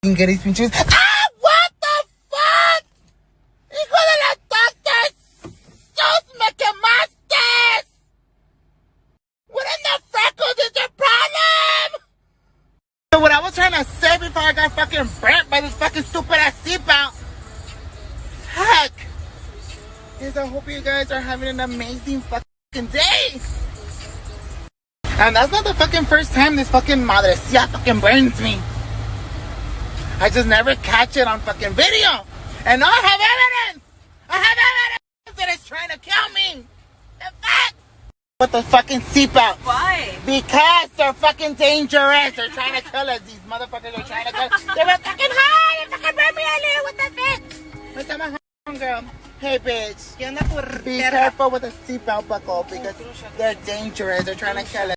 get these pinches. Ah, what the fuck? Hijo de la doctor! ¡Sos me quemaste! What in the freckles is your problem? So what I was trying to say before I got fucking burnt by this fucking stupid ass seatbelt. Heck. Is I hope you guys are having an amazing fucking day. And that's not the fucking first time this fucking madrecilla fucking burns me. I just never catch it on fucking video. And I have evidence! I have evidence that it's trying to kill me! The fuck? With the fucking seatbelt. Why? Because they're fucking dangerous. They're trying to kill us. These motherfuckers are trying to kill us. They're fucking high! They fucking burn me earlier with the bitch! Look at my home girl. Hey bitch. Be careful with the seatbelt buckle because they're dangerous. They're trying to kill us.